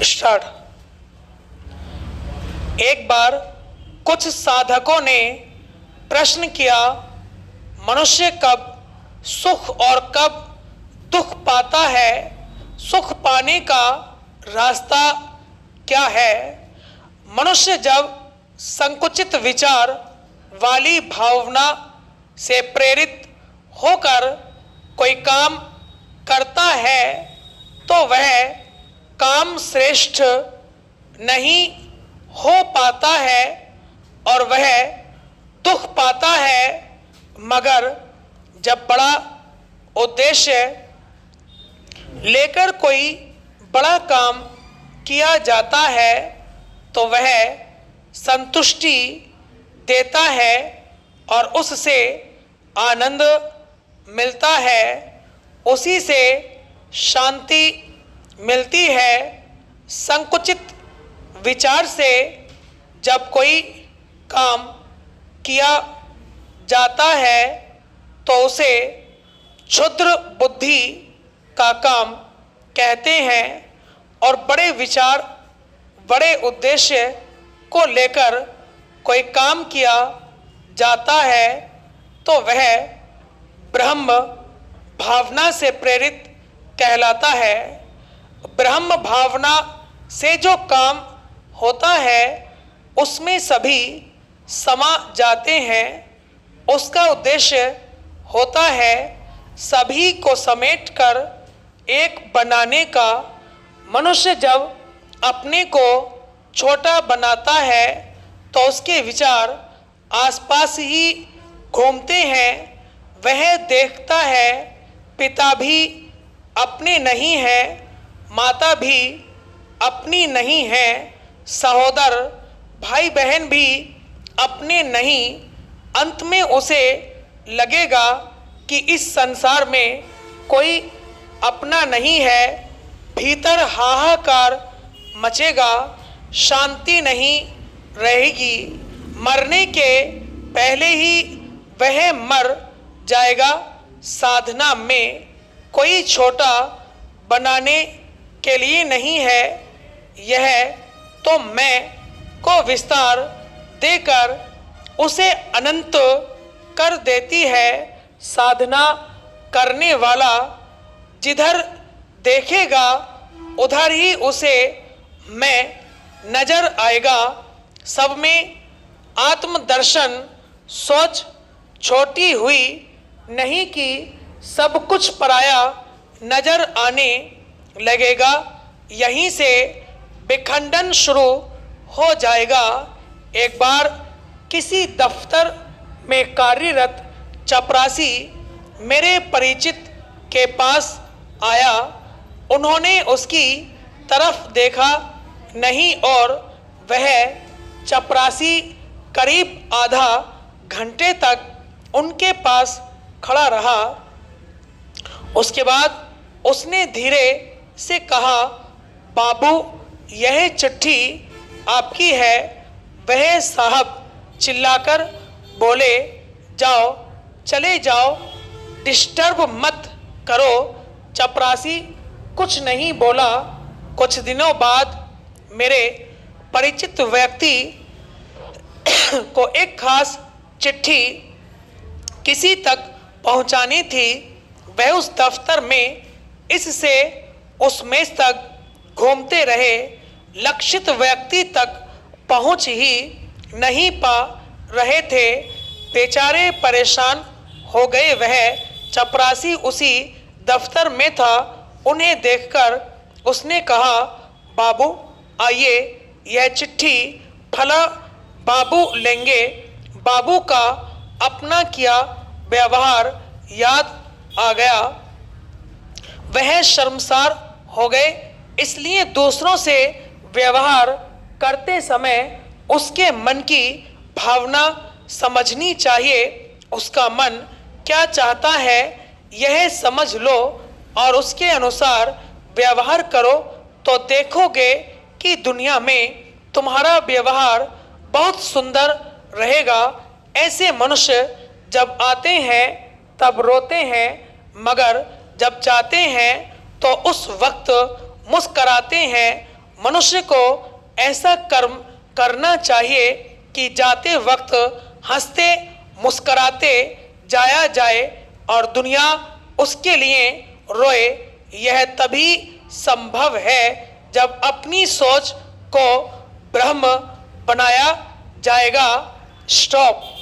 Start. एक बार कुछ साधकों ने प्रश्न किया, मनुष्य कब सुख और कब दुख पाता है? सुख पाने का रास्ता क्या है? मनुष्य जब संकुचित विचार वाली भावना से प्रेरित होकर कोई काम करता है तो वह काम श्रेष्ठ नहीं हो पाता है और वह दुख पाता है। मगर जब बड़ा उद्देश्य लेकर कोई बड़ा काम किया जाता है तो वह संतुष्टि देता है और उससे आनंद मिलता है, उसी से शांति मिलती है। संकुचित विचार से जब कोई काम किया जाता है तो उसे क्षुद्र बुद्धि का काम कहते हैं और बड़े विचार बड़े उद्देश्य को लेकर कोई काम किया जाता है तो वह ब्रह्म भावना से प्रेरित कहलाता है। ब्रह्म भावना से जो काम होता है उसमें सभी समा जाते हैं। उसका उद्देश्य होता है सभी को समेटकर एक बनाने का। मनुष्य जब अपने को छोटा बनाता है तो उसके विचार आसपास ही घूमते हैं। वह देखता है पिता भी अपने नहीं है, माता भी अपनी नहीं है, सहोदर भाई बहन भी अपने नहीं। अंत में उसे लगेगा कि इस संसार में कोई अपना नहीं है। भीतर हाहाकार मचेगा, शांति नहीं रहेगी। मरने के पहले ही वह मर जाएगा। साधना में कोई छोटा बनाने के लिए नहीं है। यह तो मैं को विस्तार देकर उसे अनंत कर देती है। साधना करने वाला जिधर देखेगा उधर ही उसे मैं नजर आएगा। सब में आत्मदर्शन सोच छोटी हुई नहीं कि सब कुछ पराया नजर आने लगेगा। यहीं से विखंडन शुरू हो जाएगा। एक बार किसी दफ्तर में कार्यरत चपरासी मेरे परिचित के पास आया। उन्होंने उसकी तरफ देखा नहीं और वह चपरासी करीब आधा घंटे तक उनके पास खड़ा रहा। उसके बाद उसने धीरे से कहा, बाबू यह चिट्ठी आपकी है। वह साहब चिल्लाकर बोले, जाओ चले जाओ, डिस्टर्ब मत करो। चपरासी कुछ नहीं बोला। कुछ दिनों बाद मेरे परिचित व्यक्ति को एक खास चिट्ठी किसी तक पहुंचानी थी। वह उस दफ्तर में इससे उस मेज तक घूमते रहे, लक्षित व्यक्ति तक पहुंच ही नहीं पा रहे थे। बेचारे परेशान हो गए। वह चपरासी उसी दफ्तर में था। उन्हें देखकर उसने कहा, बाबू आइए, यह चिट्ठी फला बाबू लेंगे। बाबू का अपना किया व्यवहार याद आ गया। वह शर्मसार हो गए। इसलिए दूसरों से व्यवहार करते समय उसके मन की भावना समझनी चाहिए। उसका मन क्या चाहता है यह समझ लो और उसके अनुसार व्यवहार करो तो देखोगे कि दुनिया में तुम्हारा व्यवहार बहुत सुंदर रहेगा। ऐसे मनुष्य जब आते हैं तब रोते हैं, मगर जब जाते हैं तो उस वक्त मुस्कराते हैं। मनुष्य को ऐसा कर्म करना चाहिए कि जाते वक्त हंसते मुस्कराते जाया जाए और दुनिया उसके लिए रोए। यह तभी संभव है जब अपनी सोच को ब्रह्म बनाया जाएगा। स्टॉप।